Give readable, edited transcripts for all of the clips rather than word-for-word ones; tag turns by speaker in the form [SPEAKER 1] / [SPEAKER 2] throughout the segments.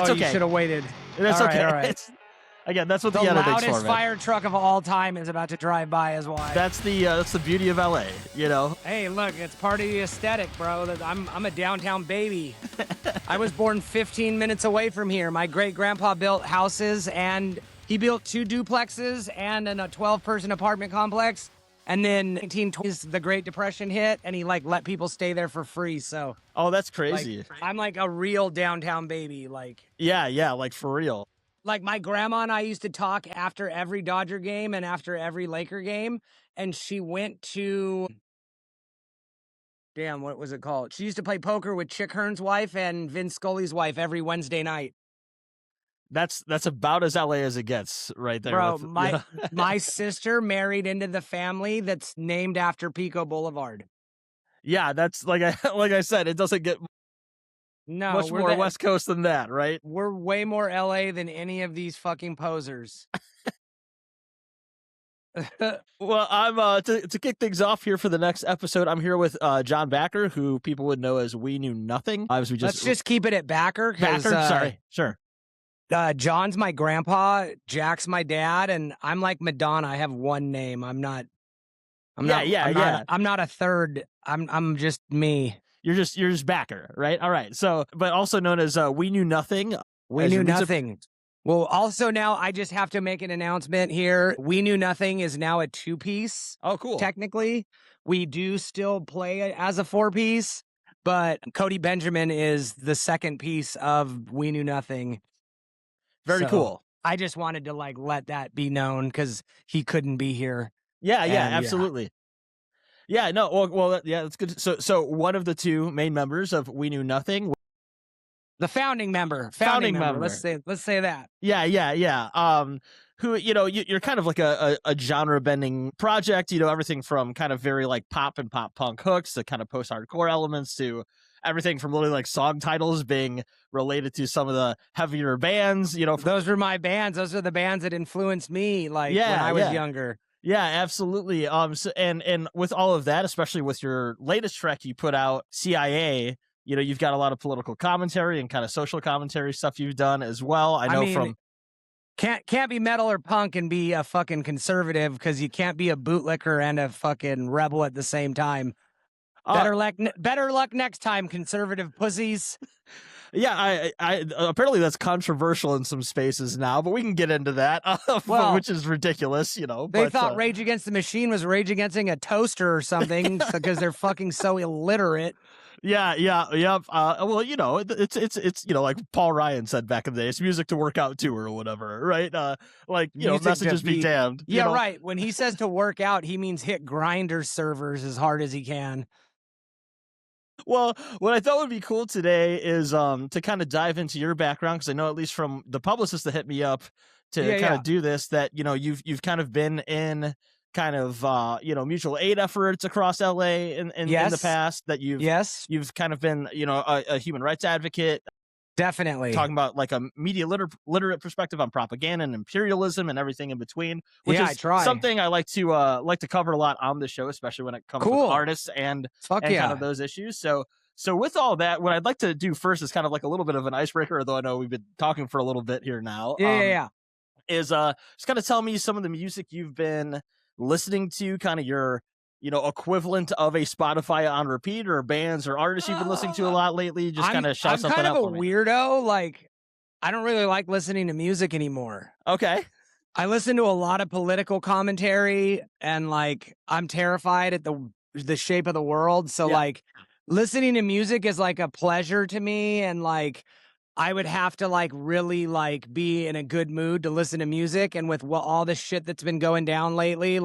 [SPEAKER 1] It's okay.
[SPEAKER 2] You should have waited.
[SPEAKER 1] It's
[SPEAKER 2] all
[SPEAKER 1] okay.
[SPEAKER 2] Right, all right.
[SPEAKER 1] Again, that's what
[SPEAKER 2] the
[SPEAKER 1] editing's
[SPEAKER 2] loudest
[SPEAKER 1] for,
[SPEAKER 2] fire truck of all time is about to drive by is why.
[SPEAKER 1] That's the beauty of LA, you know.
[SPEAKER 2] Hey, look, it's part of the aesthetic, bro. I'm a downtown baby. I was born 15 minutes away from here. My great-grandpa built houses, and he built 2 duplexes and a 12-person apartment complex. And then 1920s, the Great Depression hit, and he let people stay there for free. So,
[SPEAKER 1] oh, that's crazy.
[SPEAKER 2] I'm like a real downtown baby.
[SPEAKER 1] Yeah, like for real.
[SPEAKER 2] Like my grandma and I used to talk after every Dodger game and after every Laker game, and she went to, damn, what was it called? She used to play poker with Chick Hearn's wife and Vin Scully's wife every Wednesday night.
[SPEAKER 1] That's about as LA as it gets right there.
[SPEAKER 2] Bro, my sister married into the family that's named after Pico Boulevard.
[SPEAKER 1] Yeah, that's like I said, it doesn't get much more West Coast than that, right?
[SPEAKER 2] We're way more LA than any of these fucking posers.
[SPEAKER 1] Well, I'm to kick things off here for the next episode. I'm here with John Backer, who people would know as WeKnewNothing.
[SPEAKER 2] Let's just keep it at Backer.
[SPEAKER 1] Sorry, sure.
[SPEAKER 2] John's my grandpa, Jack's my dad, and I'm like Madonna. I have one name. I'm not a third. I'm just me.
[SPEAKER 1] You're just Backer, right? All right. So, but also known as WeKnewNothing.
[SPEAKER 2] WeKnewNothing. Well, also now I just have to make an announcement here. WeKnewNothing is now a 2-piece.
[SPEAKER 1] Oh, cool.
[SPEAKER 2] Technically, we do still play as a 4-piece, but Cody Benjamin is the second piece of WeKnewNothing.
[SPEAKER 1] Very cool.
[SPEAKER 2] I just wanted to let that be known because he couldn't be here.
[SPEAKER 1] Yeah, absolutely. Yeah, no, well, yeah, that's good. So one of the 2 main members of WeKnewNothing,
[SPEAKER 2] the founding member. Let's say that.
[SPEAKER 1] Yeah. Who, you're kind of like a genre bending project. Everything from kind of very pop and pop punk hooks to kind of post hardcore elements to everything from literally song titles being related to some of the heavier bands.
[SPEAKER 2] Those were my bands. Those are the bands that influenced me. When I was younger.
[SPEAKER 1] Yeah, absolutely. So, and with all of that, especially with your latest track you put out, CIA, you've got a lot of political commentary and kind of social commentary stuff you've done as well. I know
[SPEAKER 2] can't be metal or punk and be a fucking conservative because you can't be a bootlicker and a fucking rebel at the same time. Better luck next time, conservative pussies.
[SPEAKER 1] Yeah, I apparently that's controversial in some spaces now, but we can get into that, which is ridiculous,
[SPEAKER 2] They thought Rage Against the Machine was Rage Against a toaster or something because they're fucking so illiterate.
[SPEAKER 1] Well, it's like Paul Ryan said back in the day, it's music to work out to or whatever, right? Messages be damned.
[SPEAKER 2] Yeah, right. When he says to work out, he means hit Grindr servers as hard as he can.
[SPEAKER 1] Well, what I thought would be cool today is to kind of dive into your background, because I know at least from the publicist that hit me up to kind of do this, that you've kind of been in kind of mutual aid efforts across LA in the past, that you've kind of been a human rights advocate.
[SPEAKER 2] Definitely
[SPEAKER 1] talking about a media literate perspective on propaganda and imperialism and everything in between, which is something I like to cover a lot on the show, especially when it comes to artists and kind of those issues. So with all that, what I'd like to do first is kind of a little bit of an icebreaker, although I know we've been talking for a little bit here now. Is just kind of tell me some of the music you've been listening to, kind of your equivalent of a Spotify on repeat, or bands or artists you've been listening to a lot lately. Just kind of shout something out.
[SPEAKER 2] I'm kind of a weirdo. I don't really like listening to music anymore.
[SPEAKER 1] Okay.
[SPEAKER 2] I listen to a lot of political commentary, and I'm terrified at the shape of the world. So listening to music is a pleasure to me, and I would have to really be in a good mood to listen to music. And with all the shit that's been going down lately,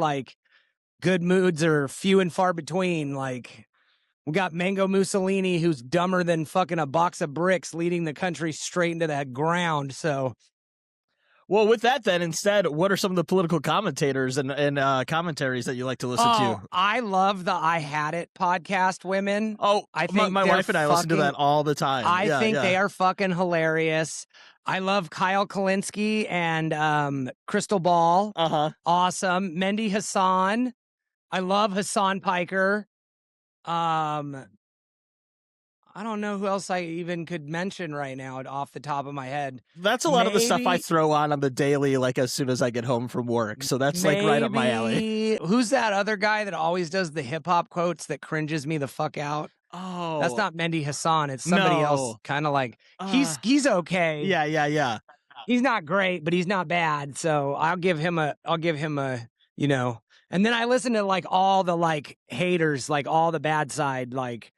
[SPEAKER 2] good moods are few and far between. We got Mango Mussolini, who's dumber than fucking a box of bricks, leading the country straight into the ground. So,
[SPEAKER 1] well, with that, then instead, what are some of the political commentators and commentaries that you like to listen to?
[SPEAKER 2] I love the I Had It podcast women.
[SPEAKER 1] Oh, I think my wife and I listen to that all the time.
[SPEAKER 2] I think they are fucking hilarious. I love Kyle Kalinske and Crystal Ball. Awesome. Mehdi Hassan. I love Hassan Piker. I don't know who else I even could mention right now off the top of my head.
[SPEAKER 1] That's a lot of the stuff I throw on the daily, like as soon as I get home from work. So that's like right up my alley.
[SPEAKER 2] Who's that other guy that always does the hip hop quotes that cringes me the fuck out?
[SPEAKER 1] Oh,
[SPEAKER 2] that's not Mehdi Hassan. It's somebody else. Kind of like he's okay.
[SPEAKER 1] Yeah.
[SPEAKER 2] He's not great, but he's not bad. So I'll give him a, you know. And then I listen to like all the like haters, like all the bad side. Like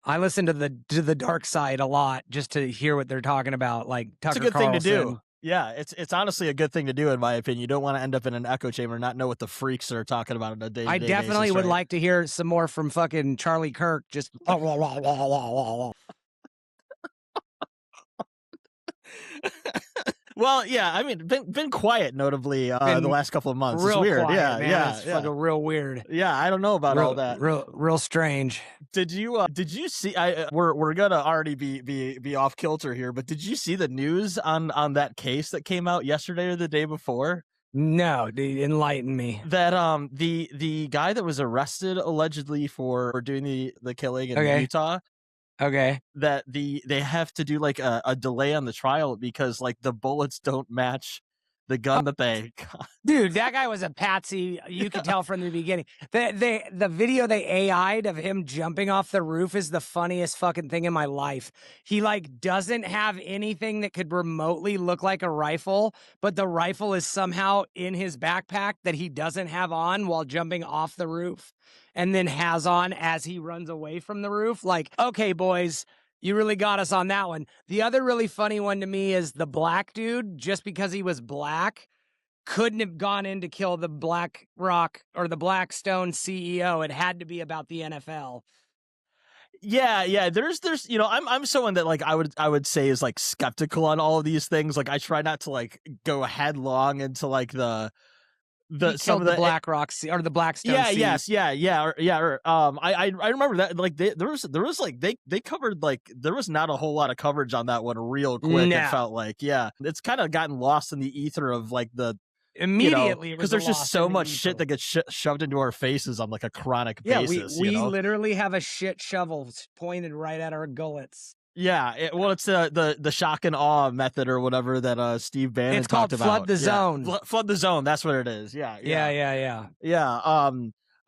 [SPEAKER 2] I listen to the dark side a lot just to hear what they're talking about. Like Tucker
[SPEAKER 1] It's a good
[SPEAKER 2] Carlson.
[SPEAKER 1] thing to do. Yeah, it's honestly a good thing to do, in my opinion. You don't want to end up in an echo chamber and not know what the freaks are talking about on a day-to-day basis.
[SPEAKER 2] I definitely would like to hear some more from fucking Charlie Kirk. Just
[SPEAKER 1] well, yeah, I mean, been quiet notably the last couple of months.
[SPEAKER 2] Real
[SPEAKER 1] it's weird.
[SPEAKER 2] Quiet,
[SPEAKER 1] yeah,
[SPEAKER 2] man.
[SPEAKER 1] yeah,
[SPEAKER 2] it's fucking real weird.
[SPEAKER 1] Yeah, I don't know about all that.
[SPEAKER 2] Real strange.
[SPEAKER 1] Did you see? We're gonna already be off kilter here, but did you see the news on that case that came out yesterday or the day before?
[SPEAKER 2] No, dude, enlighten me.
[SPEAKER 1] That the guy that was arrested allegedly for doing the killing in Utah.
[SPEAKER 2] Okay.
[SPEAKER 1] That they have to do like a delay on the trial because like the bullets don't match the gun that they got.
[SPEAKER 2] Dude, that guy was a patsy. You could tell from the beginning. The video they AI'd of him jumping off the roof is the funniest fucking thing in my life. He like doesn't have anything that could remotely look like a rifle, but the rifle is somehow in his backpack that he doesn't have on while jumping off the roof, and then has on as he runs away from the roof. Like, okay, boys, you really got us on that one. The other really funny one to me is the black dude, just because he was black, couldn't have gone in to kill the Black Rock or the Blackstone CEO. It had to be about the NFL.
[SPEAKER 1] Yeah. There's I'm someone that like I would say is like skeptical on all of these things. Like I try not to like go headlong into like
[SPEAKER 2] some of the Black Rock or the Blackstone.
[SPEAKER 1] I remember that like there was like they covered like there was not a whole lot of coverage on that one real quick. No. It felt like it's kind of gotten lost in the ether of like the
[SPEAKER 2] immediately
[SPEAKER 1] because there's just so much shit that gets shoved into our faces on like a chronic basis.
[SPEAKER 2] We literally have a shit shovel pointed right at our gullets.
[SPEAKER 1] Yeah, it's the shock and awe method or whatever that Steve Bannon talked about.
[SPEAKER 2] It's called flood the zone.
[SPEAKER 1] Flood the zone. That's what it is. Yeah.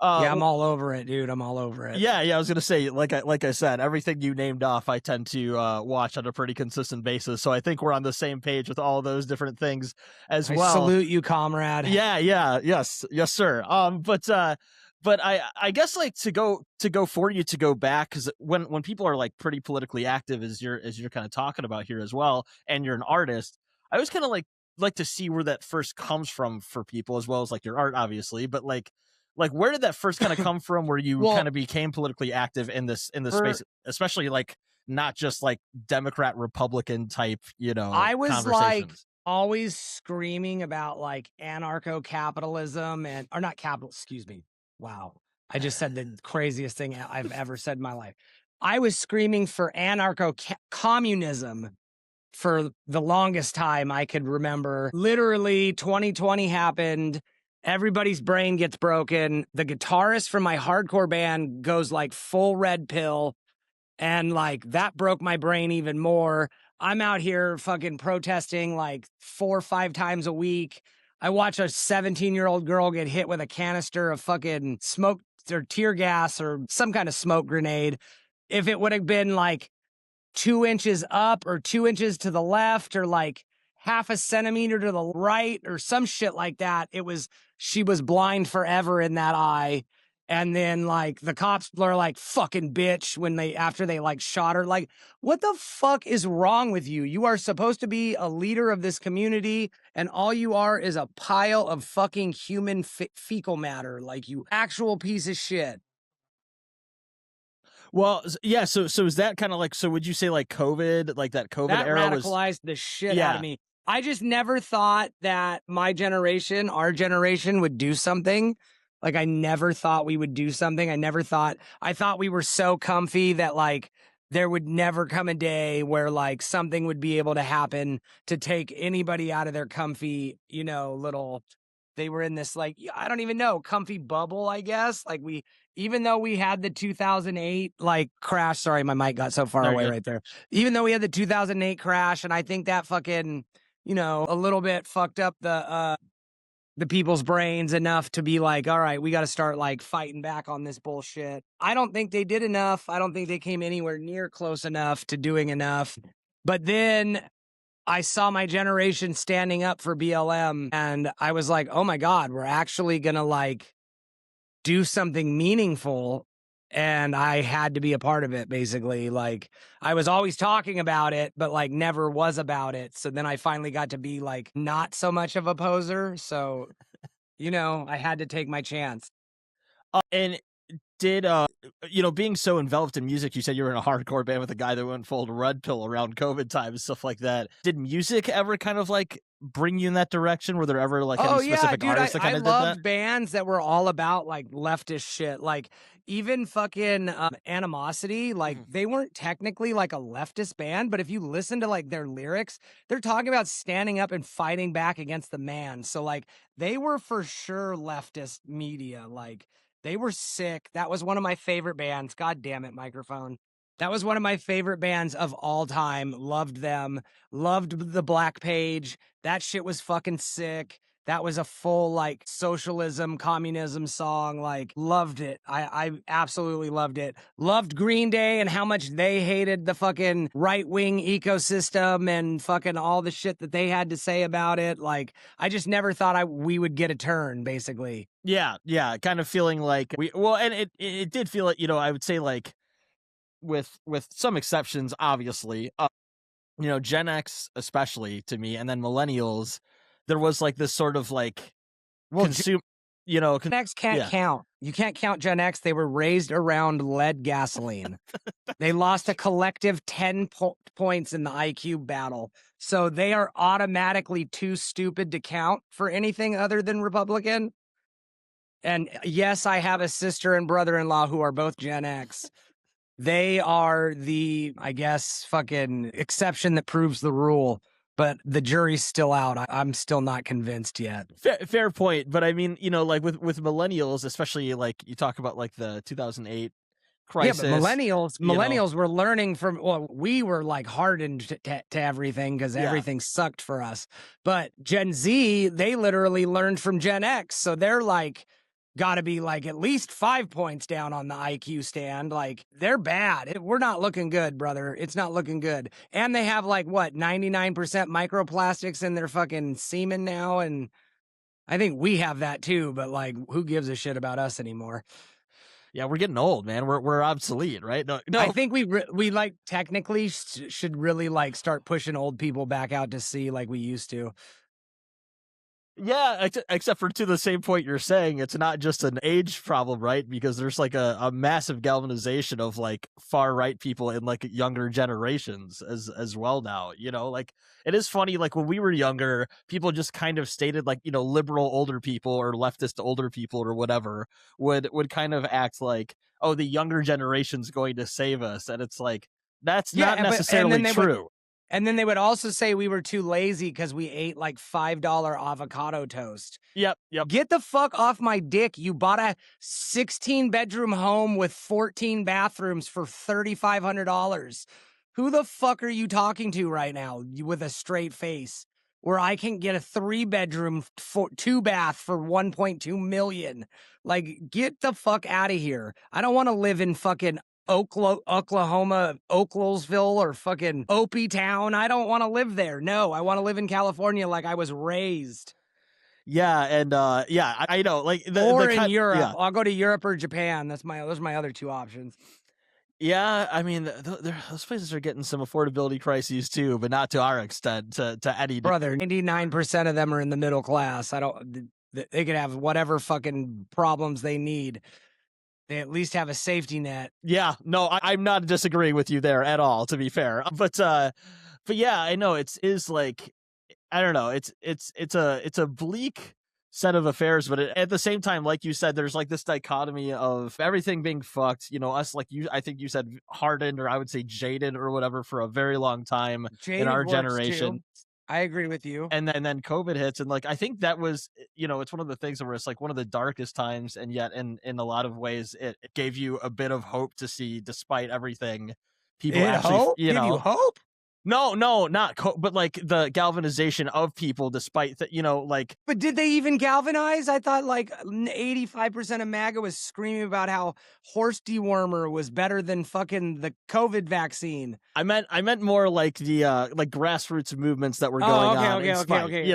[SPEAKER 2] I'm all over it, dude. I'm all over it.
[SPEAKER 1] Yeah. I was gonna say, like I said, everything you named off, I tend to watch on a pretty consistent basis. So I think we're on the same page with all those different things as well.
[SPEAKER 2] I salute you, comrade.
[SPEAKER 1] Yes, sir. But I guess like to go for you to go back, because when people are like pretty politically active, as you're kind of talking about here as well, and you're an artist, I always kind of like to see where that first comes from for people, as well as like your art, obviously. But like where did that first kind of come from, where you kind of became politically active in this space, especially like not just like Democrat Republican type,
[SPEAKER 2] I was like always screaming about like anarcho-capitalism or not capital, excuse me. Wow. I just said the craziest thing I've ever said in my life. I was screaming for anarcho-communism for the longest time I could remember. Literally, 2020 happened. Everybody's brain gets broken. The guitarist from my hardcore band goes like full red pill. And like that broke my brain even more. I'm out here fucking protesting like 4 or 5 times a week. I watch a 17-year-old girl get hit with a canister of fucking smoke or tear gas or some kind of smoke grenade. If it would have been like 2 inches up or 2 inches to the left or like half a centimeter to the right or some shit like that, she was blind forever in that eye. And then like the cops are like, fucking bitch, after they like shot her. Like, what the fuck is wrong with you? You are supposed to be a leader of this community, and all you are is a pile of fucking human fecal matter. Like, you actual piece of shit.
[SPEAKER 1] Well, yeah. So is that kind of like, so would you say like COVID, like that COVID era
[SPEAKER 2] radicalized the shit out of me. I just never thought that my generation, our generation, would do something. Like, I never thought we would do something. I thought we were so comfy that like there would never come a day where like something would be able to happen to take anybody out of their comfy, they were in this like, I don't even know, comfy bubble, I guess. Like we even though we had the 2008 like crash, sorry, my mic got so far away right there. Even though we had the 2008 crash, and I think that fucking, you know, a little bit fucked up the people's brains enough to be like, all right, we got to start like fighting back on this bullshit. I don't think they did enough. I don't think they came anywhere near close enough to doing enough. But then I saw my generation standing up for BLM, and I was like, oh my God, we're actually going to like do something meaningful. And I had to be a part of it, basically. Like, I was always talking about it, but like never was about it. So then I finally got to be like not so much of a poser. So, you know, I had to take my chance.
[SPEAKER 1] And did you know, being so enveloped in music, you said you were in a hardcore band with a guy that went full red pill around COVID times, stuff like that. Did music ever kind of like bring you in that direction? Were there ever like any specific artists that kind of did that?
[SPEAKER 2] I loved bands that were all about like leftist shit. Like even fucking Animosity, like they weren't technically like a leftist band, but if you listen to like their lyrics, they're talking about standing up and fighting back against the man. So like they were for sure leftist media. Like they were sick. That was one of my favorite bands. God damn it, microphone. That was one of my favorite bands of all time. Loved them. Loved the Black Page. That shit was fucking sick. That was a full like socialism, communism song. Like loved it. I absolutely loved it. Loved Green Day and how much they hated the fucking right-wing ecosystem and fucking all the shit that they had to say about it. Like I just never thought we would get a turn, basically.
[SPEAKER 1] Yeah, kind of feeling like and it did feel like, you know, I would say like with some exceptions, obviously, you know, Gen X especially to me, and then millennials, there was like this sort of like consume, you know,
[SPEAKER 2] Gen X can't count. You can't count Gen X. They were raised around lead gasoline. They lost a collective 10 points in the IQ battle. So they are automatically too stupid to count for anything other than Republican. And yes, I have a sister and brother-in-law who are both Gen X. They are the, I guess, fucking exception that proves the rule. But the jury's still out. I'm still not convinced yet.
[SPEAKER 1] Fair point. But I mean, you know, like with millennials, especially like you talk about like the 2008 crisis.
[SPEAKER 2] Yeah, but millennials were learning from, well, we were like hardened to everything because everything sucked for us. But Gen Z, they literally learned from Gen X. So they're like, got to be like at least 5 points down on the IQ stand. Like they're bad. We're not looking good, brother. It's not looking good. And they have like what, 99% microplastics in their fucking semen now. And I think we have that too, but like who gives a shit about us anymore?
[SPEAKER 1] Yeah, we're getting old, man. We're obsolete, right? No.
[SPEAKER 2] I think we like technically should really like start pushing old people back out to sea like we used to.
[SPEAKER 1] Yeah, except for to the same point you're saying, it's not just an age problem, right? Because there's like a massive galvanization of like far right people in like younger generations as well now. You know, like it is funny, like when we were younger, people just kind of stated like, you know, liberal older people or leftist older people or whatever would kind of act like, oh, the younger generation's going to save us. And it's like, that's not necessarily true.
[SPEAKER 2] And then they would also say we were too lazy because we ate like $5 avocado toast.
[SPEAKER 1] Yep.
[SPEAKER 2] Get the fuck off my dick. You bought a 16-bedroom home with 14 bathrooms for $3,500. Who the fuck are you talking to right now with a straight face? Where I can get a 3-bedroom, 2-bath for $1.2 million. Like, get the fuck out of here. I don't want to live in fucking Oklahoma, Oaklesville, or fucking Opie Town. I don't want to live there. No, I want to live in California like I was raised.
[SPEAKER 1] Yeah, and I know, like
[SPEAKER 2] in Europe. Yeah. I'll go to Europe or Japan. Those are my other two options.
[SPEAKER 1] Yeah, I mean, those places are getting some affordability crises too, but not to our extent. To any
[SPEAKER 2] brother, 99% of them are in the middle class. They could have whatever fucking problems they need. They at least have a safety net.
[SPEAKER 1] Yeah, no, I'm not disagreeing with you there at all, to be fair. But yeah, I know it is like, I don't know, it's a bleak set of affairs, but at the same time, like you said, there's like this dichotomy of everything being fucked. You know, us, like I think you said hardened, or I would say jaded or whatever for a very long time in our generation.
[SPEAKER 2] I agree with you.
[SPEAKER 1] And then COVID hits, and like I think that was, it's one of the things where it's like one of the darkest times, and yet in a lot of ways it gave you a bit of hope to see, despite everything, people actually
[SPEAKER 2] give you hope.
[SPEAKER 1] No, not but like the galvanization of people, despite that, like.
[SPEAKER 2] But did they even galvanize? I thought like 85% of MAGA was screaming about how horse dewormer was better than fucking the COVID vaccine.
[SPEAKER 1] I meant more like the like grassroots movements that were going on.
[SPEAKER 2] Okay.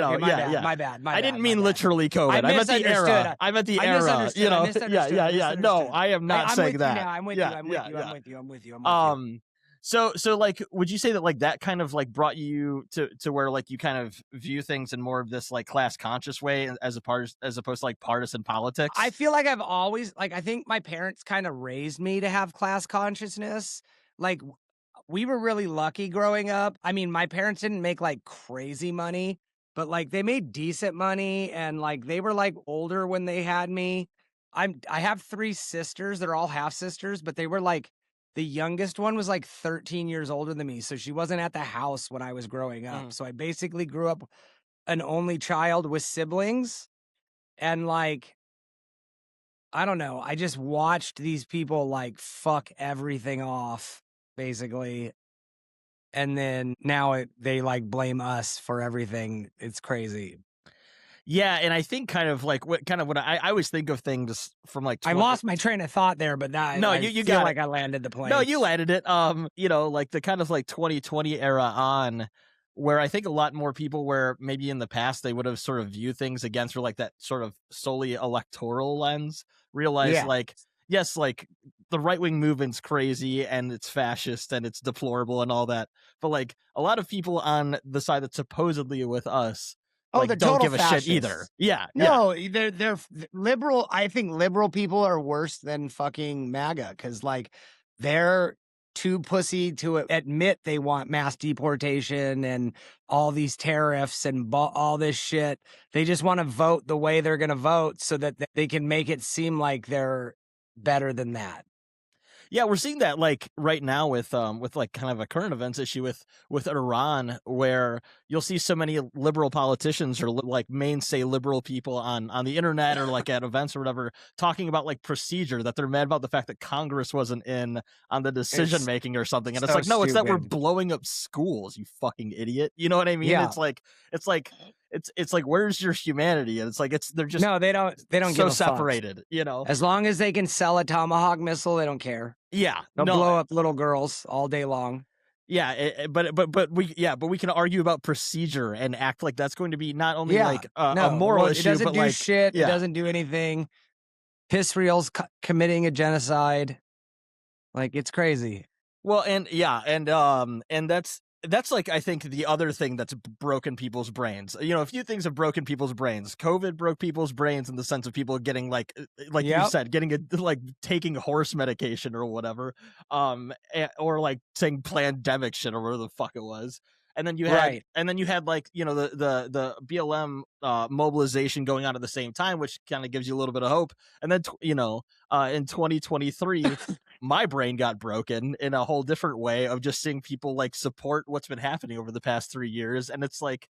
[SPEAKER 2] My bad.
[SPEAKER 1] I didn't mean literally COVID. I meant the era. I meant the era. Yeah. No, I am not saying that.
[SPEAKER 2] I'm with you.
[SPEAKER 1] So like, would you say that like that kind of like brought you to where like you kind of view things in more of this like class conscious way as opposed to like partisan politics?
[SPEAKER 2] I feel like I've always like, I think my parents kind of raised me to have class consciousness. Like we were really lucky growing up. I mean, my parents didn't make like crazy money, but like they made decent money, and like they were like older when they had me. I have 3 sisters. They're all half sisters, but they were like, the youngest one was like 13 years older than me, so she wasn't at the house when I was growing up. So I basically grew up an only child with siblings, and like, I don't know, I just watched these people like fuck everything off, basically. And then now they like blame us for everything. It's crazy.
[SPEAKER 1] Yeah, and I think kind of what I always think of things from like.
[SPEAKER 2] I lost my train of thought there, but that
[SPEAKER 1] no, you got
[SPEAKER 2] like I landed the plane.
[SPEAKER 1] No, you landed it. Like the kind of like 2020 era on, where I think a lot more people, where maybe in the past they would have sort of viewed things against through like that sort of solely electoral lens, realize like, yes, like the right-wing movement's crazy and it's fascist and it's deplorable and all that, but like a lot of people on the side that's supposedly with us, like, don't give a shit either. Yeah.
[SPEAKER 2] No, they're liberal. I think liberal people are worse than fucking MAGA, because like they're too pussy to admit they want mass deportation and all these tariffs and all this shit. They just want to vote the way they're going to vote so that they can make it seem like they're better than that.
[SPEAKER 1] Yeah, we're seeing that like right now with like kind of a current events issue with Iran, where you'll see so many liberal politicians or like mainstay liberal people on the internet or like at events or whatever, talking about like procedure, that they're mad about the fact that Congress wasn't in on the decision making or something. And it's like, no, it's that we're blowing up schools, you fucking idiot. You know what I mean?
[SPEAKER 2] Yeah.
[SPEAKER 1] It's like, where's your humanity? And it's like, they're just,
[SPEAKER 2] no, they don't
[SPEAKER 1] so
[SPEAKER 2] get
[SPEAKER 1] separated, you know.
[SPEAKER 2] As long as they can sell a Tomahawk missile, they don't care.
[SPEAKER 1] Yeah,
[SPEAKER 2] they'll blow up little girls all day long.
[SPEAKER 1] Yeah, but we can argue about procedure and act like that's going to be not only like a moral issue,
[SPEAKER 2] it doesn't
[SPEAKER 1] but
[SPEAKER 2] do
[SPEAKER 1] like
[SPEAKER 2] shit. It doesn't do anything. Israel's committing a genocide. Like, it's crazy.
[SPEAKER 1] Well, and that's like, I think the other thing that's broken people's brains. You know, a few things have broken people's brains. COVID broke people's brains in the sense of people getting like you said, taking horse medication or whatever, or like saying pandemic shit or whatever the fuck it was. And then you had like, you know, the BLM mobilization going on at the same time, which kind of gives you a little bit of hope. And then in 2023, my brain got broken in a whole different way of just seeing people like support what's been happening over the past 3 years, and it's like,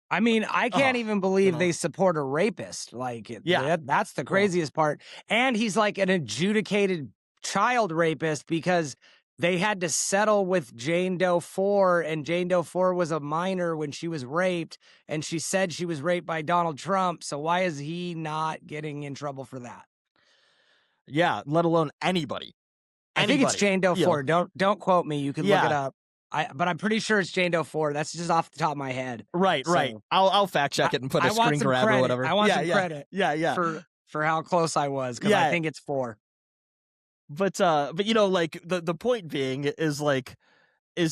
[SPEAKER 2] I mean, I can't even believe they support a rapist. Like, that's the craziest part. And he's like an adjudicated child rapist, because they had to settle with Jane Doe 4, and Jane Doe 4 was a minor when she was raped, and she said she was raped by Donald Trump. So why is he not getting in trouble for that?
[SPEAKER 1] Yeah, let alone anybody.
[SPEAKER 2] I think it's Jane Doe 4. Don't quote me. You can look it up. But I'm pretty sure it's Jane Doe 4. That's just off the top of my head.
[SPEAKER 1] Right. I'll fact check it and put a screen grab or whatever.
[SPEAKER 2] I want some credit.
[SPEAKER 1] Yeah.
[SPEAKER 2] For how close I was, because I think it's 4.
[SPEAKER 1] But you know, like the point being is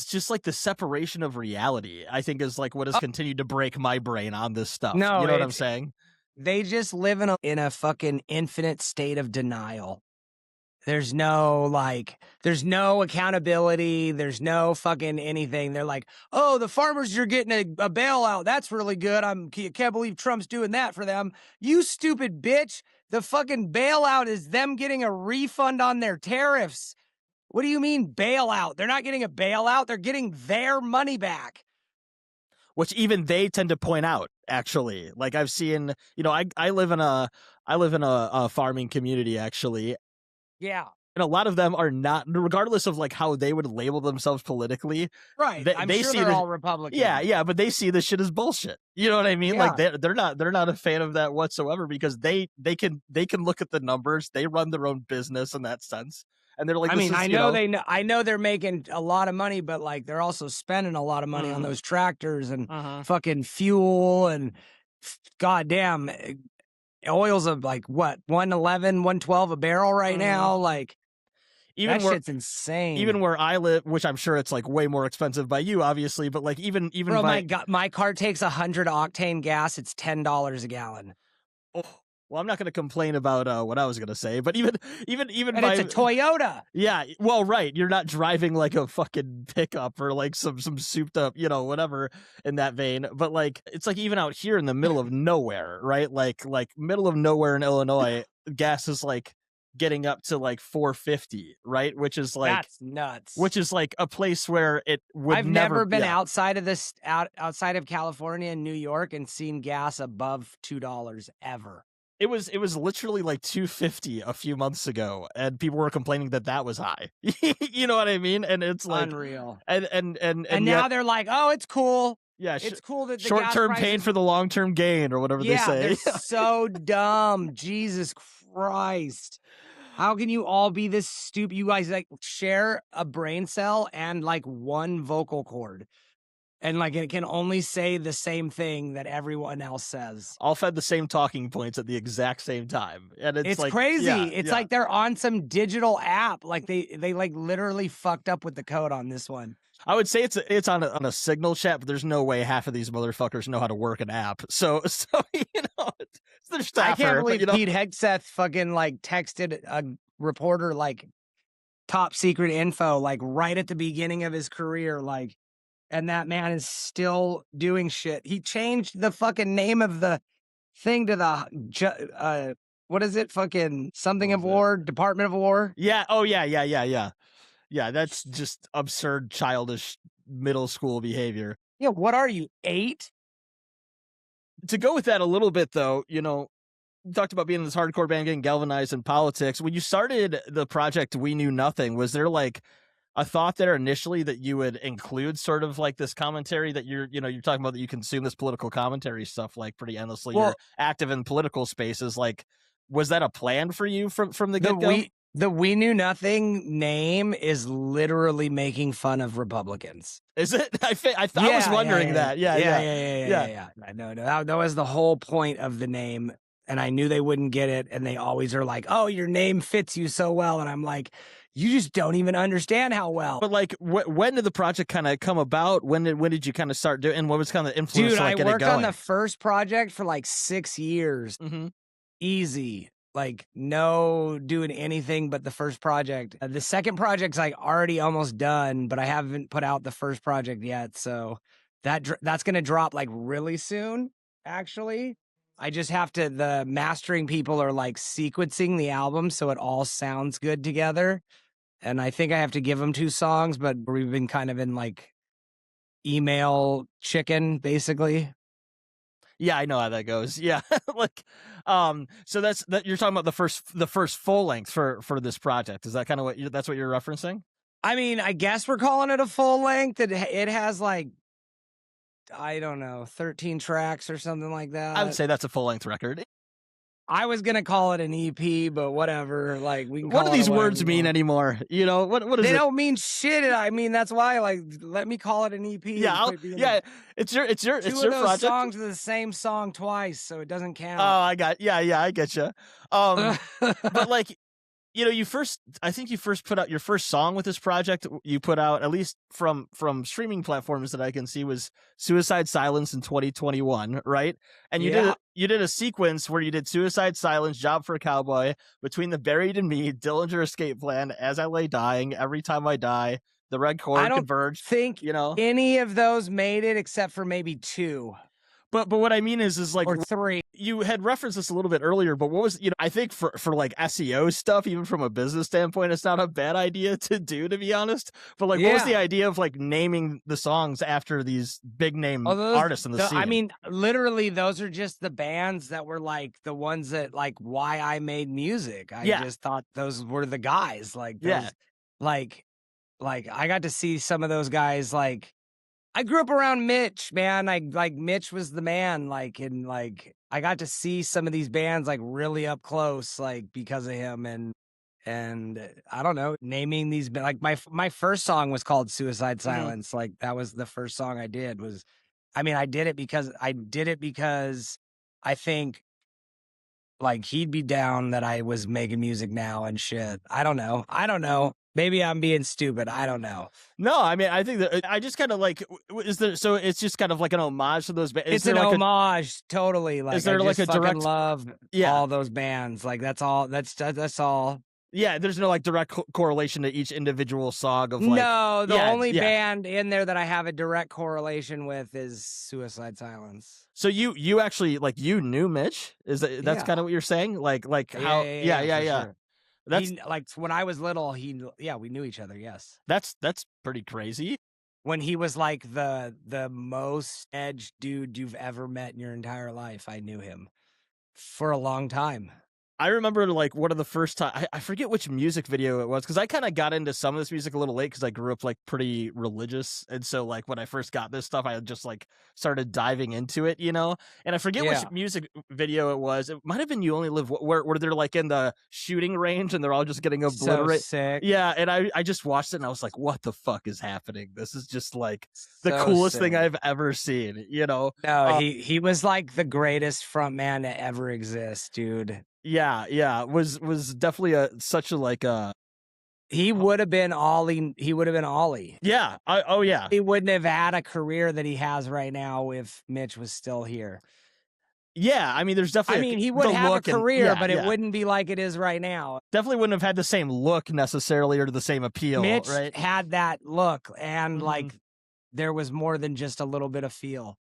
[SPEAKER 1] just like the separation of reality, I think, is like what has continued to break my brain on this stuff.
[SPEAKER 2] No,
[SPEAKER 1] you know what I'm saying?
[SPEAKER 2] They just live in a fucking infinite state of denial. There's no accountability. There's no fucking anything. They're like, oh, the farmers are getting a bailout. That's really good. I can't believe Trump's doing that for them. You stupid bitch. The fucking bailout is them getting a refund on their tariffs. What do you mean bailout? They're not getting a bailout. They're getting their money back.
[SPEAKER 1] which even they tend to point out, actually. Like I've seen, you know, I live in a farming community, actually.
[SPEAKER 2] Yeah.
[SPEAKER 1] And a lot of them are not, regardless of like how they would label themselves politically.
[SPEAKER 2] Right. I'm sure
[SPEAKER 1] see
[SPEAKER 2] they're all Republican.
[SPEAKER 1] Yeah, but they see this shit as bullshit. You know what I mean?
[SPEAKER 2] Yeah.
[SPEAKER 1] Like they're not a fan of that whatsoever, because they can look at the numbers. They run their own business in that sense. And they're like,
[SPEAKER 2] I know they're making a lot of money, but like they're also spending a lot of money on those tractors and fucking fuel and goddamn oils of like what, 111, 112 a barrel right now. Like that shit's insane.
[SPEAKER 1] Even where I live, which I'm sure it's like way more expensive by you, obviously, but like even
[SPEAKER 2] Bro, my car takes 100 octane gas. It's $10 a gallon.
[SPEAKER 1] Oh. Well, I'm not going to complain about what I was going to say, but even
[SPEAKER 2] and it's a Toyota.
[SPEAKER 1] Yeah, well, right. You're not driving like a fucking pickup or like some souped up, you know, whatever in that vein. But like, it's like even out here in the middle of nowhere, right? Like middle of nowhere in Illinois, gas is like getting up to like $4.50, right? Which is like,
[SPEAKER 2] that's nuts.
[SPEAKER 1] Which is like a place where it would
[SPEAKER 2] I've never been outside of California and New York and seen gas above $2 ever.
[SPEAKER 1] It was literally like $2.50 a few months ago, and people were complaining that was high. You know what I mean? And it's like
[SPEAKER 2] unreal.
[SPEAKER 1] And
[SPEAKER 2] now they're like, oh, it's cool.
[SPEAKER 1] Yeah,
[SPEAKER 2] it's cool that the
[SPEAKER 1] short-term pain for the long-term gain, or whatever they say.
[SPEAKER 2] They're so dumb. Jesus Christ. How can you all be this stupid? You guys like share a brain cell and like one vocal cord. And like it can only say the same thing that everyone else says.
[SPEAKER 1] All fed the same talking points at the exact same time. And it's like,
[SPEAKER 2] crazy. It's like they're on some digital app. Like they like literally fucked up with the code on this one.
[SPEAKER 1] I would say it's on a Signal chat, but there's no way half of these motherfuckers know how to work an app. So you know, it's their staffer.
[SPEAKER 2] I can't believe
[SPEAKER 1] but,
[SPEAKER 2] Pete Hegseth fucking like texted a reporter like top secret info like right at the beginning of his career, like. And that man is still doing shit. He changed the fucking name of the thing to the, what is it? Fucking something of war, Department of War.
[SPEAKER 1] Yeah. Oh, yeah. Yeah, that's just absurd, childish middle school behavior.
[SPEAKER 2] Yeah. What are you, 8?
[SPEAKER 1] To go with that a little bit, though, you know, you talked about being in this hardcore band, getting galvanized in politics. When you started the project WeKnewNothing, was there like a thought there initially that you would include sort of like this commentary that you're talking about, that you consume this political commentary stuff like pretty endlessly? Well, you're active in political spaces. Like, was that a plan for you from the get-go?
[SPEAKER 2] The WeKnewNothing name is literally making fun of Republicans.
[SPEAKER 1] Is it? I was wondering that.
[SPEAKER 2] Yeah. No, that was the whole point of the name. And I knew they wouldn't get it. And they always are like, oh, your name fits you so well. And I'm like, you just don't even understand how well.
[SPEAKER 1] But like, when did the project kind of come about? When did you kind of start doing? And what was kind of the influence?
[SPEAKER 2] Dude,
[SPEAKER 1] I
[SPEAKER 2] worked on the first project for like 6 years. Easy. Like no doing anything but the first project. The second project's like already almost done, but I haven't put out the first project yet. So that's going to drop like really soon, actually. I just have to, the mastering people are like sequencing the album so it all sounds good together. And I think I have to give them 2 songs, but we've been kind of in like email chicken, basically.
[SPEAKER 1] Yeah, I know how that goes. Yeah. Like, so you're talking about the first full length for this project. Is that kind of that's what you're referencing?
[SPEAKER 2] I mean, I guess we're calling it a full length. It has like, I don't know, 13 tracks or something like that.
[SPEAKER 1] I would say that's a full length record.
[SPEAKER 2] I was gonna call it an EP, but whatever. Like we can.
[SPEAKER 1] What do these words mean anymore? You know what is
[SPEAKER 2] they
[SPEAKER 1] it?
[SPEAKER 2] don't mean shit. I mean that's why. Like let me call it an EP.
[SPEAKER 1] Yeah, It's your project.
[SPEAKER 2] Songs are the same song twice, so it doesn't count.
[SPEAKER 1] Oh, I get you. But like, you know, I think you first put out your first song with this project. You put out, at least from streaming platforms that I can see, was Suicide Silence in 2021, right? And you did a sequence where you did Suicide Silence, Job for a Cowboy, Between the Buried and Me, Dillinger Escape Plan, As I Lay Dying, Every Time I Die, The Red Chord, Converge.
[SPEAKER 2] I don't think any of those made it except for maybe 2.
[SPEAKER 1] But what I mean is like,
[SPEAKER 2] or 3.
[SPEAKER 1] you had referenced this a little bit earlier, but what was, I think for like SEO stuff, even from a business standpoint, it's not a bad idea to do, to be honest. But like, what was the idea of like naming the songs after these big name artists in the scene?
[SPEAKER 2] I mean, literally, those are just the bands that were like the ones that like why I made music. I just thought those were the guys. Like, those, like I got to see some of those guys. Like, I grew up around Mitch, man. Like Mitch was the man. Like, and like I got to see some of these bands like really up close, like because of him. And I don't know, naming these, like my first song was called Suicide Silence. Like that was the first song I did. I did it because I think like he'd be down that I was making music now and shit. I don't know. Maybe I'm being stupid. I don't know.
[SPEAKER 1] No, I mean, I think that I just kind of like, so it's just kind of like an homage to those bands.
[SPEAKER 2] It's an homage, totally. Like,
[SPEAKER 1] is there like a direct
[SPEAKER 2] love all those bands? Like that's all. That's all.
[SPEAKER 1] Yeah, there's no like direct correlation to each individual song of like.
[SPEAKER 2] No, the only band in there that I have a direct correlation with is Suicide Silence.
[SPEAKER 1] So you actually like you knew Mitch? That's kind of what you're saying? Like how? Yeah.
[SPEAKER 2] Sure. That's like when I was little. We knew each other. Yes,
[SPEAKER 1] that's pretty crazy.
[SPEAKER 2] When he was like the most edge dude you've ever met in your entire life, I knew him for a long time.
[SPEAKER 1] I remember like one of the first time, I forget which music video it was, because I kind of got into some of this music a little late because I grew up like pretty religious. And so like when I first got this stuff, I just like started diving into it, And I forget which music video it was. It might have been You Only Live, where they're like in the shooting range and they're all just getting obliterated.
[SPEAKER 2] So sick.
[SPEAKER 1] Yeah, and I just watched it and I was like, what the fuck is happening? This is just like the coolest thing I've ever seen,
[SPEAKER 2] No, he was like the greatest front man to ever exist, dude.
[SPEAKER 1] Yeah, was definitely such a like
[SPEAKER 2] he would have been Ollie. He would have been Ollie.
[SPEAKER 1] Yeah. Yeah.
[SPEAKER 2] He wouldn't have had a career that he has right now if Mitch was still here.
[SPEAKER 1] Yeah, I mean, there's definitely.
[SPEAKER 2] He would have a career, but it wouldn't be like it is right now.
[SPEAKER 1] Definitely wouldn't have had the same look necessarily, or the same appeal.
[SPEAKER 2] Mitch
[SPEAKER 1] right?
[SPEAKER 2] had that look, and like there was more than just a little bit of feel.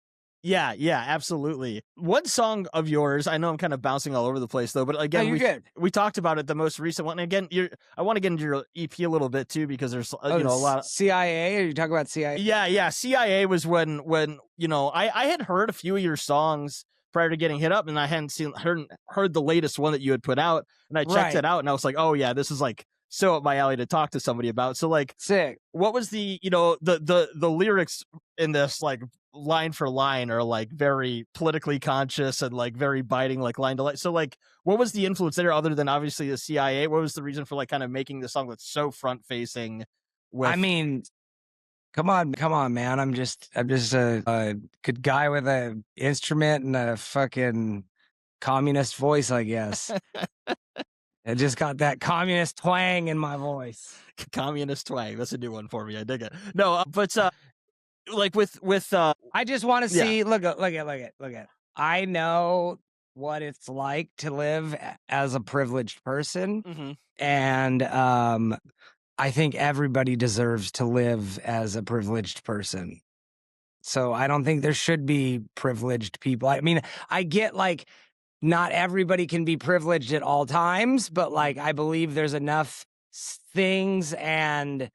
[SPEAKER 1] Yeah, absolutely. One song of yours, I know I'm kind of bouncing all over the place though, but again, we talked about it, the most recent one. And again, I want to get into your EP a little bit too, because there's a lot of
[SPEAKER 2] CIA. Are you talking about CIA?
[SPEAKER 1] Yeah. CIA was when I had heard a few of your songs prior to getting hit up, and I hadn't heard the latest one that you had put out, and I checked it out, and I was like, oh yeah, this is like so up my alley to talk to somebody about. So like,
[SPEAKER 2] sick.
[SPEAKER 1] What was the the lyrics in this, like line for line, are like very politically conscious and like very biting, like line to line. So like, what was the influence there other than obviously the CIA? What was the reason for like kind of making the song that's so front facing?
[SPEAKER 2] I mean, come on, man. I'm just a good guy with a instrument and a fucking communist voice, I guess. I just got that communist twang in my voice.
[SPEAKER 1] Communist twang. That's a new one for me. I dig it. No, but like with
[SPEAKER 2] I just want to see. Look at. I know what it's like to live as a privileged person, and I think everybody deserves to live as a privileged person. So I don't think there should be privileged people. I mean, I get like not everybody can be privileged at all times, but like I believe there's enough things and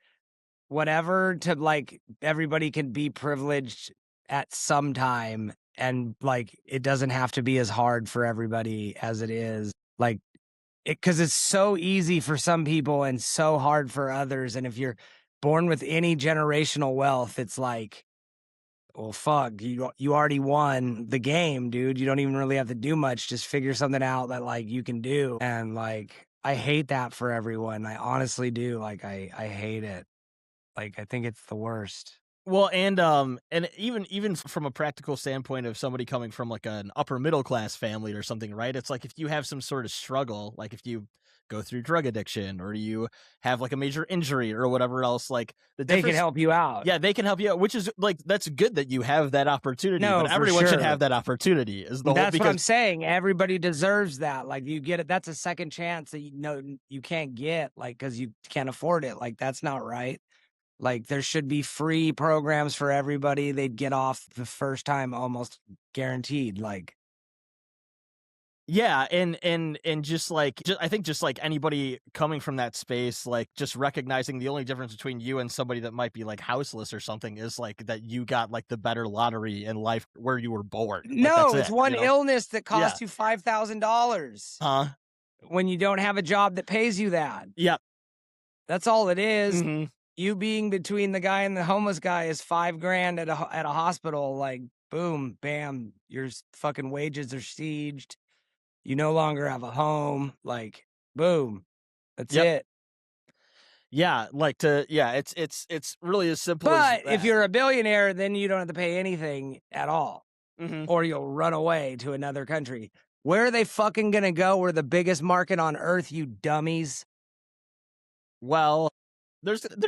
[SPEAKER 2] whatever to like everybody can be privileged at some time, and like it doesn't have to be as hard for everybody as it is, like because it's so easy for some people and so hard for others. And if you're born with any generational wealth, it's like, well, fuck, you already won the game, dude. You don't even really have to do much. Just figure something out that like you can do. And like I hate that for everyone. I honestly do. Like I hate it. Like I think it's the worst.
[SPEAKER 1] Well, and even from a practical standpoint of somebody coming from like an upper middle class family or something, right? It's like if you have some sort of struggle, like if you go through drug addiction or you have like a major injury or whatever else, like
[SPEAKER 2] they can help you out.
[SPEAKER 1] Yeah, they can help you out, which is like that's good that you have that opportunity.
[SPEAKER 2] No,
[SPEAKER 1] but everyone should have that opportunity.
[SPEAKER 2] That's what I'm saying. Everybody deserves that. Like you get it. That's a second chance that you can't get, like because you can't afford it. Like that's not right. Like there should be free programs for everybody. They'd get off the first time almost guaranteed. Like
[SPEAKER 1] Yeah, and just like I think just like anybody coming from that space, like just recognizing the only difference between you and somebody that might be like houseless or something is like that you got like the better lottery in life where you were born. Like that's
[SPEAKER 2] No, it's
[SPEAKER 1] it.
[SPEAKER 2] one illness that
[SPEAKER 1] Yeah.
[SPEAKER 2] costs you $5,000
[SPEAKER 1] Huh?
[SPEAKER 2] when you don't have a job that pays you that.
[SPEAKER 1] Yep.
[SPEAKER 2] That's all it is.
[SPEAKER 1] Mm-hmm.
[SPEAKER 2] You being between the guy and the homeless guy is $5,000 at a hospital. Like, boom, bam, your fucking wages are sieged. You no longer have a home. Like, boom, that's it.
[SPEAKER 1] Yeah, like it's really as simple as that.
[SPEAKER 2] But if you're a billionaire, then you don't have to pay anything at all, or you'll run away to another country. Where are they fucking gonna go? We're the biggest market on earth, you dummies.
[SPEAKER 1] Well,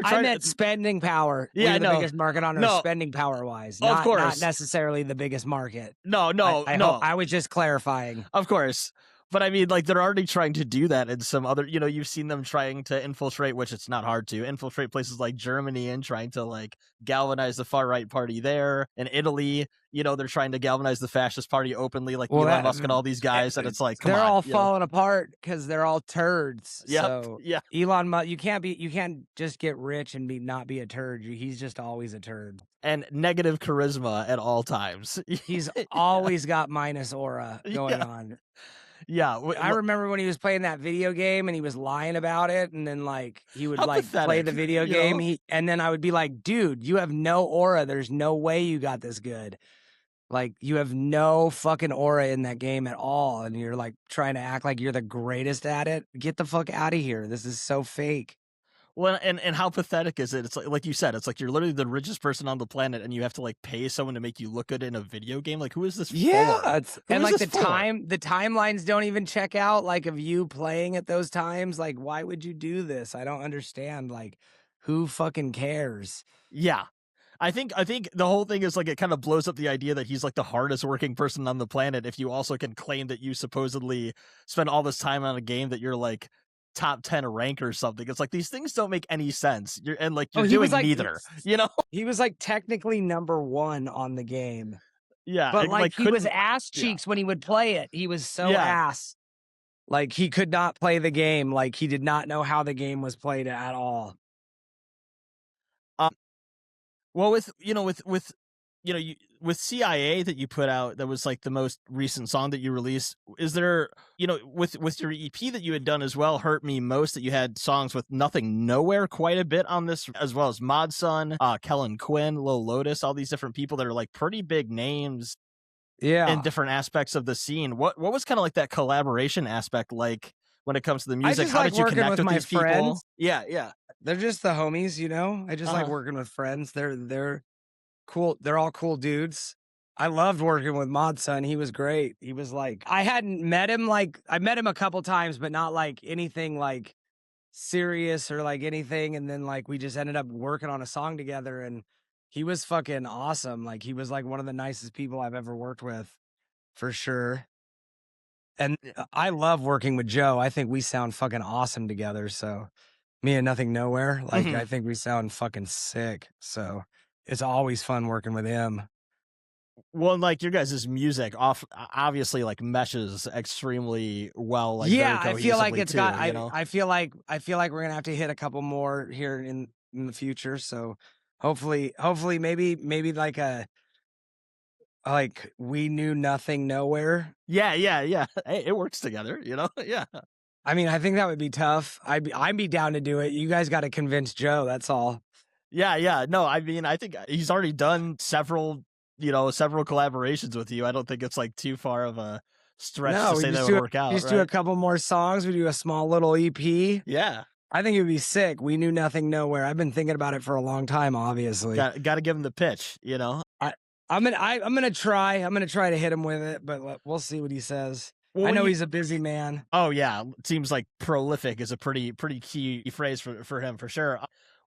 [SPEAKER 2] I meant spending power.
[SPEAKER 1] Yeah,
[SPEAKER 2] we're the biggest market on earth, spending power wise.
[SPEAKER 1] Of course,
[SPEAKER 2] not necessarily the biggest market.
[SPEAKER 1] No.
[SPEAKER 2] I was just clarifying.
[SPEAKER 1] Of course. But I mean, like, they're already trying to do that in some other, you've seen them trying to infiltrate, which it's not hard to infiltrate places like Germany and trying to like galvanize the far right party there. In Italy, they're trying to galvanize the fascist party openly, like Elon Musk and all these guys. And it's like, come
[SPEAKER 2] they're
[SPEAKER 1] on,
[SPEAKER 2] all falling apart because they're all turds.
[SPEAKER 1] Yep.
[SPEAKER 2] So
[SPEAKER 1] yeah.
[SPEAKER 2] Elon Musk, you can't just get rich and not be a turd. He's just always a turd.
[SPEAKER 1] And negative charisma at all times.
[SPEAKER 2] He's always got minus aura going on.
[SPEAKER 1] Yeah,
[SPEAKER 2] I remember when he was playing that video game and he was lying about it, and then like he would play the video game, and then I would be like, dude, you have no aura. There's no way you got this good. Like, you have no fucking aura in that game at all, and you're like trying to act like you're the greatest at it. Get the fuck out of here. This is so fake.
[SPEAKER 1] Well, and how pathetic is it? It's like you said, it's like you're literally the richest person on the planet, and you have to like pay someone to make you look good in a video game. Like, who is this for?
[SPEAKER 2] And like the timelines don't even check out. Like, of you playing at those times, like, why would you do this? I don't understand. Like, who fucking cares?
[SPEAKER 1] Yeah. I think the whole thing is like it kind of blows up the idea that he's like the hardest working person on the planet if you also can claim that you supposedly spend all this time on a game that you're like top 10 rank or something. It's like these things don't make any sense. You're doing neither.
[SPEAKER 2] He was like technically number 1 on the game.
[SPEAKER 1] Yeah,
[SPEAKER 2] but like he was ass cheeks when he would play it. He was so ass. Like, he could not play the game. Like, he did not know how the game was played at all.
[SPEAKER 1] Well, with CIA that you put out, that was like the most recent song that you released. Is there, with your EP that you had done as well, Hurt Me Most, that you had songs with Nothing Nowhere quite a bit on this, as well as Mod Sun, Kellen Quinn, Lil Lotus, all these different people that are like pretty big names.
[SPEAKER 2] Yeah.
[SPEAKER 1] In different aspects of the scene. What was kind of like that collaboration aspect like when it comes to the music? How did you connect with these people? Yeah.
[SPEAKER 2] They're just the homies, I just like working with friends. They're cool. They're all cool dudes. I loved working with Mod Sun. He was great. He was like, I hadn't met him. Like, I met him a couple times, but not like anything like serious or like anything. And then like we just ended up working on a song together, and he was fucking awesome. Like, he was like one of the nicest people I've ever worked with, for sure. And I love working with Joe. I think we sound fucking awesome together. So me and Nothing Nowhere, like, I think we sound fucking sick. So it's always fun working with him.
[SPEAKER 1] Well, like, your guys' music obviously like meshes extremely well. Like,
[SPEAKER 2] I feel like it's got. I feel like we're gonna have to hit a couple more here in the future. So hopefully, maybe like We Knew Nothing Nowhere.
[SPEAKER 1] Yeah. Hey, it works together, Yeah.
[SPEAKER 2] I mean, I think that would be tough. I'd be down to do it. You guys got to convince Joe. That's all.
[SPEAKER 1] Yeah. No, I mean, I think he's already done several collaborations with you. I don't think it's like too far of a stretch to say that would work out.
[SPEAKER 2] Just do a couple more songs. We do a small little EP.
[SPEAKER 1] Yeah.
[SPEAKER 2] I think it would be sick. We Knew Nothing Nowhere. I've been thinking about it for a long time, obviously.
[SPEAKER 1] Got to give him the pitch,
[SPEAKER 2] I'm gonna try. I'm gonna try to hit him with it, but we'll see what he says. Well, I know he's a busy man.
[SPEAKER 1] Oh yeah, it seems like prolific is a pretty key phrase for him for sure.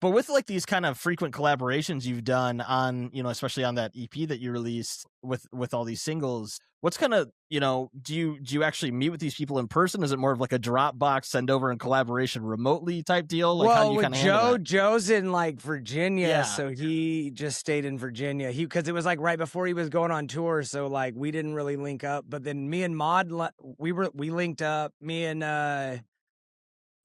[SPEAKER 1] But with like these kind of frequent collaborations you've done on, especially on that EP that you released with all these singles, what's kind of, do you actually meet with these people in person? Is it more of like a Dropbox send over and collaboration remotely type deal? Like, how do you kind of handle that?
[SPEAKER 2] Joe's in like Virginia, so he just stayed in Virginia. Because it was like right before he was going on tour, so like we didn't really link up. But then me and Maud, we linked up. Me and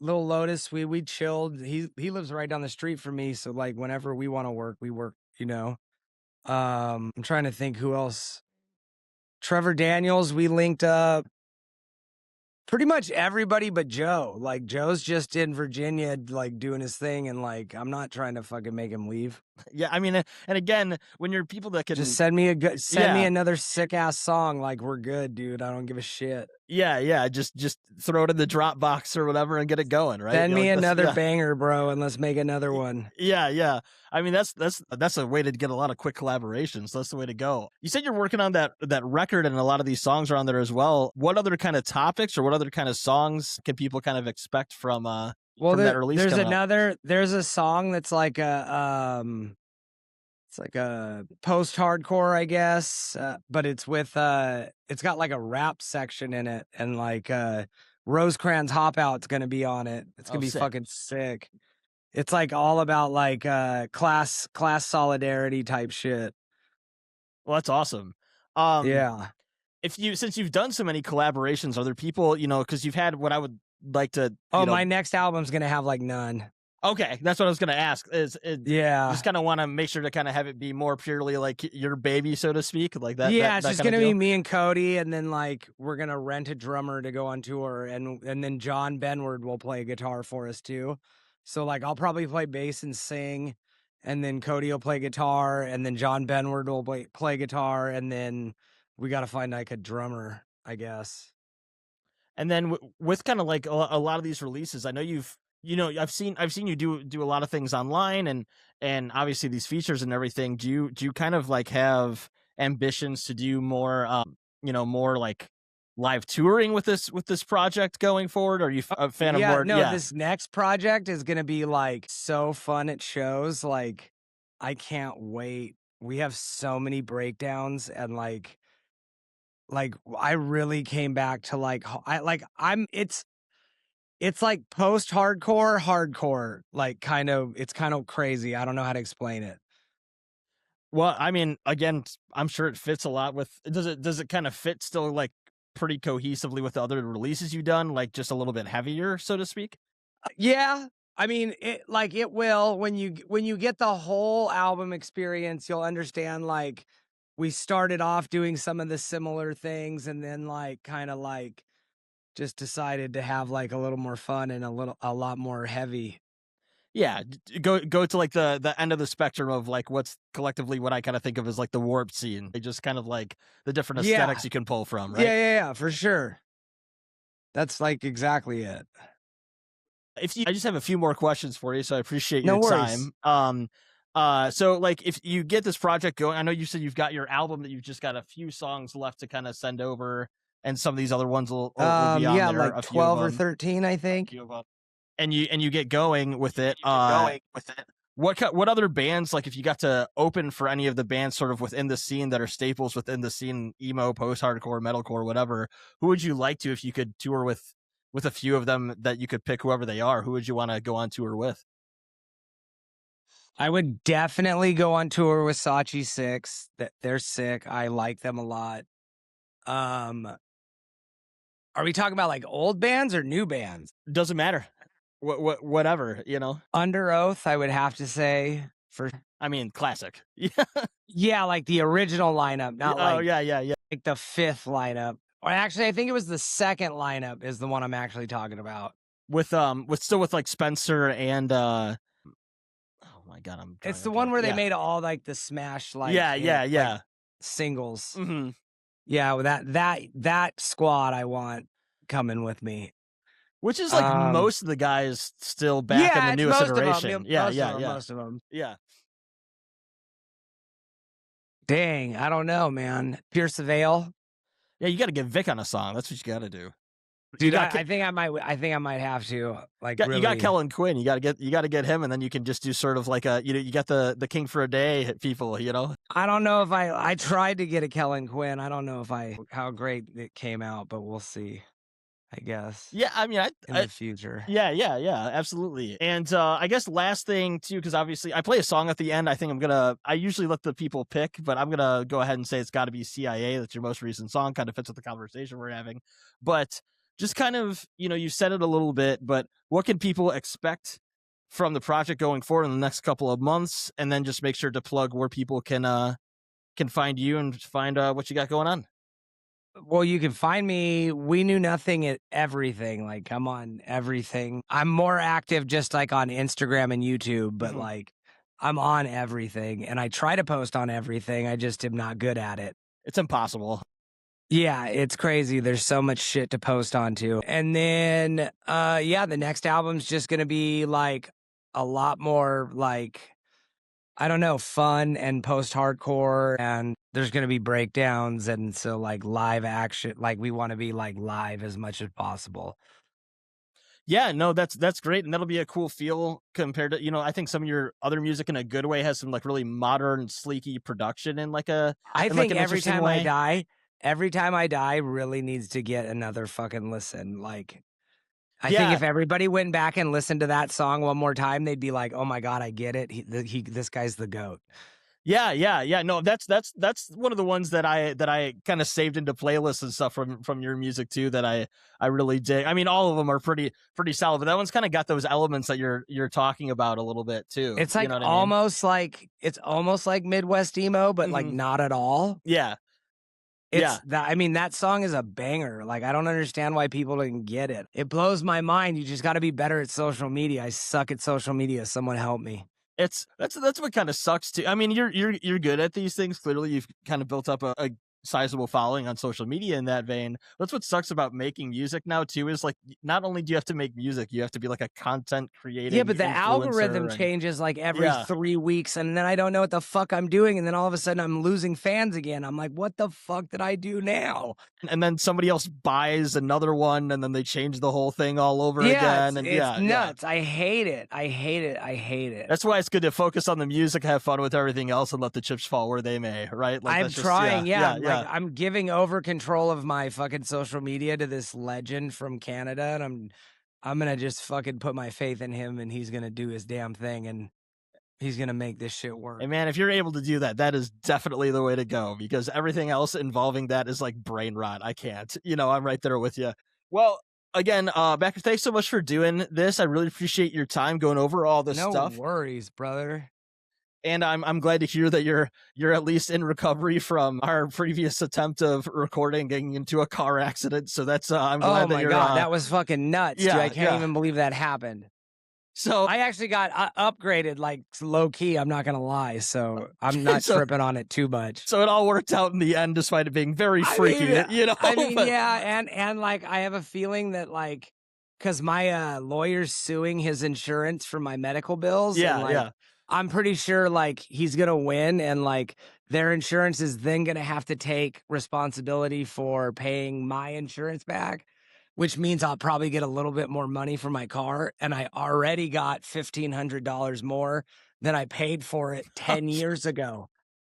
[SPEAKER 2] Little Lotus, we chilled. He lives right down the street from me, so like whenever we want to work, we work. I'm trying to think who else. Trevor Daniels, we linked up. Pretty much everybody but Joe. Like Joe's just in Virginia, like doing his thing, and like I'm not trying to fucking make him leave.
[SPEAKER 1] Yeah, I mean, and again, when you're people that can
[SPEAKER 2] just send me another sick ass song, like we're good, dude. I don't give a shit.
[SPEAKER 1] Yeah, just throw it in the Dropbox or whatever and get it going, right?
[SPEAKER 2] Send me another banger, bro, and let's make another one.
[SPEAKER 1] Yeah. I mean, that's a way to get a lot of quick collaborations. That's the way to go. You said you're working on that record, and a lot of these songs are on there as well. What other kind of topics or what other kind of songs can people kind of expect from that release?
[SPEAKER 2] There's a song that's like it's like a post-hardcore, I guess, but it's with it's got like a rap section in it, and like Rosecrans Hop Out's gonna be on it. It's gonna be sick. Fucking sick. It's like all about like class solidarity type shit.
[SPEAKER 1] Well, that's awesome.
[SPEAKER 2] Yeah.
[SPEAKER 1] Since you've done so many collaborations, are there people, because you've had what I would like to
[SPEAKER 2] my next album's gonna have like none.
[SPEAKER 1] Okay, that's what I was going to ask.
[SPEAKER 2] Yeah,
[SPEAKER 1] just kind of want to make sure to kind of have it be more purely like your baby, so to speak, like that.
[SPEAKER 2] Yeah, it's just going to be me and Cody, and then like we're gonna rent a drummer to go on tour, and then John Benward will play guitar for us too. So like I'll probably play bass and sing, and then Cody will play guitar, and then John Benward will play guitar, and then we got to find like a drummer, I guess.
[SPEAKER 1] And then with kind of like a lot of these releases, I know I've seen you do a lot of things online and obviously these features and everything. Do you kind of like have ambitions to do more, more like live touring with this project going forward? Or are you a fan of more?
[SPEAKER 2] No, this next project is going to be like so fun at shows. Like I can't wait. We have so many breakdowns, and like I really came back to it's like post-hardcore, like it's kind of crazy. I don't know how to explain it.
[SPEAKER 1] Well, I mean, again, I'm sure it fits a lot with, does it kind of fit still like pretty cohesively with the other releases you've done, like just a little bit heavier, so to speak?
[SPEAKER 2] Yeah. I mean, it will, when you get the whole album experience, you'll understand like we started off doing some of the similar things, and then like kind of like just decided to have like a little more fun and a lot more heavy.
[SPEAKER 1] Yeah, go to like the end of the spectrum of like what's collectively what I kind of think of as like the warped scene. They just kind of like the different aesthetics you can pull from, right?
[SPEAKER 2] Yeah, for sure. That's like exactly it.
[SPEAKER 1] I just have a few more questions for you, so I appreciate your time. So like if you get this project going, I know you said you've got your album that you've just got a few songs left to kind of send over, and some of these other ones will be on there.
[SPEAKER 2] Like 12 or 13, I think.
[SPEAKER 1] And you get going with it. What other bands, like if you got to open for any of the bands sort of within the scene that are staples within the scene, emo, post-hardcore, metalcore, whatever, who would you like to, if you could tour with a few of them, that you could pick whoever they are, who would you want to go on tour with?
[SPEAKER 2] I would definitely go on tour with Sachi 6. They're sick. I like them a lot. Are we talking about like old bands or new bands?
[SPEAKER 1] Doesn't matter. Whatever,
[SPEAKER 2] Under Oath, I would have to say.
[SPEAKER 1] I mean, classic.
[SPEAKER 2] Yeah, like the original lineup, not
[SPEAKER 1] yeah.
[SPEAKER 2] Like the fifth lineup. Or actually, I think it was the second lineup is the one I'm actually talking about.
[SPEAKER 1] With like Spencer and oh my god,
[SPEAKER 2] it's the one where they made all like the smash like
[SPEAKER 1] like,
[SPEAKER 2] singles.
[SPEAKER 1] Mm-hmm.
[SPEAKER 2] Yeah, well, that squad I want coming with me.
[SPEAKER 1] Which is like most of the guys still back in the newest iteration.
[SPEAKER 2] Most of them.
[SPEAKER 1] Yeah.
[SPEAKER 2] Dang, I don't know, man. Pierce the Veil.
[SPEAKER 1] Yeah, you got to get Vic on a song. That's what you got to do.
[SPEAKER 2] Dude, I think I might have to really.
[SPEAKER 1] You got Kellen Quinn. You got to get him, and then you can just do sort of like you got the King for a Day people.
[SPEAKER 2] I don't know if I tried to get a Kellen Quinn. I don't know how great it came out, but we'll see. I guess.
[SPEAKER 1] Yeah, I mean,
[SPEAKER 2] in the future.
[SPEAKER 1] Yeah, absolutely. And I guess last thing too, because obviously I play a song at the end. I usually let the people pick, but I'm gonna go ahead and say it's got to be CIA. That's your most recent song. Kind of fits with the conversation we're having. But just kind of, you said it a little bit, but what can people expect from the project going forward in the next couple of months? And then just make sure to plug where people can find you and find what you got going on.
[SPEAKER 2] Well, you can find me, WeKnewNothing at everything. Like, I'm on everything. I'm more active just like on Instagram and YouTube, but like I'm on everything and I try to post on everything. I just am not good at it.
[SPEAKER 1] It's impossible.
[SPEAKER 2] Yeah, it's crazy. There's so much shit to post onto. And then, the next album's just going to be like a lot more like, I don't know, fun and post-hardcore, and there's going to be breakdowns, and so like live action, like we want to be like live as much as possible.
[SPEAKER 1] Yeah, no, that's great, and that'll be a cool feel compared to, I think some of your other music in a good way has some like really modern, sleeky production in like a.
[SPEAKER 2] I think every time I die really needs to get another fucking listen. Like, I think if everybody went back and listened to that song one more time, they'd be like, "Oh my God, I get it. This guy's the GOAT."
[SPEAKER 1] Yeah. No, that's one of the ones that I kind of saved into playlists and stuff from your music too that I really dig. I mean, all of them are pretty solid, but that one's kind of got those elements that you're talking about a little bit too.
[SPEAKER 2] It's like almost like Midwest emo, but like not at all.
[SPEAKER 1] Yeah.
[SPEAKER 2] That song is a banger. Like, I don't understand why people didn't get it. It blows my mind. You just got to be better at social media. I suck at social media. Someone help me.
[SPEAKER 1] That's what kind of sucks too. I mean, you're good at these things. Clearly, you've kind of built up a sizable following on social media in that vein. That's what sucks about making music now too, is like not only do you have to make music, you have to be like a content creator.
[SPEAKER 2] Yeah, but the algorithm changes like every 3 weeks, and then I don't know what the fuck I'm doing, and then all of a sudden I'm losing fans again. I'm like, what the fuck did I do now?
[SPEAKER 1] And then somebody else buys another one, and then they change the whole thing all over again. And
[SPEAKER 2] it's nuts. Yeah. I hate it.
[SPEAKER 1] That's why it's good to focus on the music, have fun with everything else, and let the chips fall where they may, right? Like,
[SPEAKER 2] I'm trying, Like, I'm giving over control of my fucking social media to this legend from Canada, and I'm gonna just fucking put my faith in him, and he's gonna do his damn thing, and he's gonna make this shit work.
[SPEAKER 1] And man, if you're able to do that, that is definitely the way to go, because everything else involving that is like brain rot. I can't. I'm right there with you. Well, again, Becker, thanks so much for doing this. I really appreciate your time going over all this stuff.
[SPEAKER 2] No worries, brother.
[SPEAKER 1] And I'm glad to hear that you're at least in recovery from our previous attempt of recording getting into a car accident. So that's I'm glad that you're.
[SPEAKER 2] Oh my God, that was fucking nuts, dude. I can't even believe that happened.
[SPEAKER 1] So
[SPEAKER 2] I actually got upgraded, like low key. I'm not gonna lie, so I'm not tripping on it too much.
[SPEAKER 1] So it all worked out in the end, despite it being very freaky.
[SPEAKER 2] And like I have a feeling that like, because my lawyer's suing his insurance for my medical bills. I'm pretty sure like he's gonna win, and like their insurance is then gonna have to take responsibility for paying my insurance back, which means I'll probably get a little bit more money for my car. And I already got $1,500 more than I paid for it 10 years ago.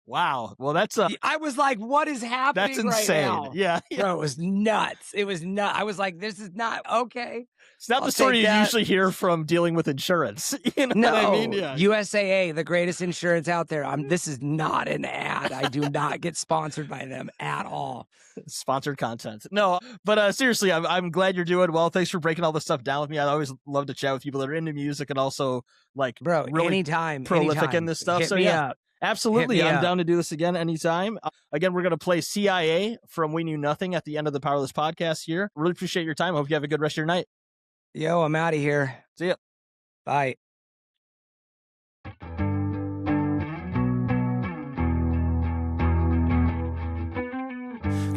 [SPEAKER 1] Wow. Well,
[SPEAKER 2] I was like, what is happening?
[SPEAKER 1] That's insane.
[SPEAKER 2] Right now?
[SPEAKER 1] Yeah.
[SPEAKER 2] Bro, it was nuts. I was like, this is not okay.
[SPEAKER 1] It's not the story you usually hear from dealing with insurance. You know what I mean? Yeah.
[SPEAKER 2] USAA, the greatest insurance out there. This is not an ad. I do not get sponsored by them at all.
[SPEAKER 1] Sponsored content. No, but seriously, I'm glad you're doing well. Thanks for breaking all this stuff down with me. I always love to chat with people that are into music and also like really
[SPEAKER 2] anytime
[SPEAKER 1] prolific in this stuff.
[SPEAKER 2] Hit me up.
[SPEAKER 1] Absolutely. I'm down to do this again anytime. Again, we're going to play CIA from We Knew Nothing at the end of the Powerless podcast here. Really appreciate your time. Hope you have a good rest of your night.
[SPEAKER 2] Yo, I'm out of here.
[SPEAKER 1] See ya.
[SPEAKER 2] Bye.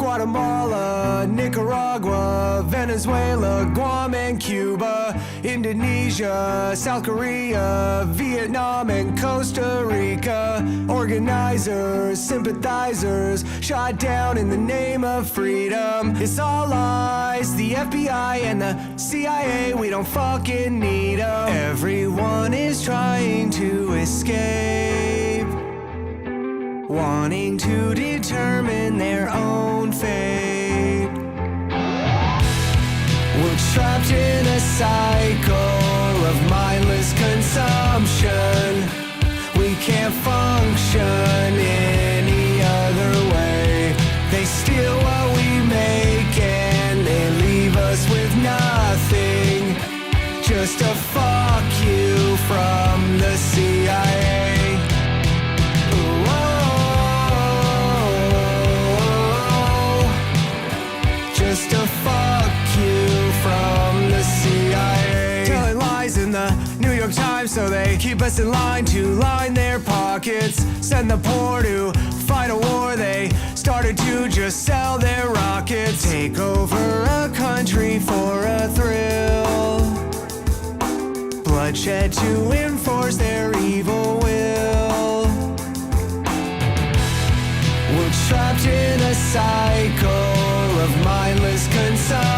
[SPEAKER 3] Guatemala, Nicaragua, Venezuela, Guam and Cuba, Indonesia, South Korea, Vietnam and Costa Rica. Organizers, sympathizers, shot down in the name of freedom. It's all lies, the FBI and the CIA, we don't fucking need them. Everyone is trying to escape, wanting to determine their own fate. We're trapped in a cycle of mindless consumption. We can't function any other way. They steal what we make and they leave us with nothing. Just a fuck you from the CIA. Just a fuck you from the CIA. Telling lies in the New York Times so they keep us in line to line their pockets. Send the poor to fight a war they started to just sell their rockets. Take over a country for a thrill. Bloodshed to enforce their evil will. We're trapped in a cycle of mindless consumption.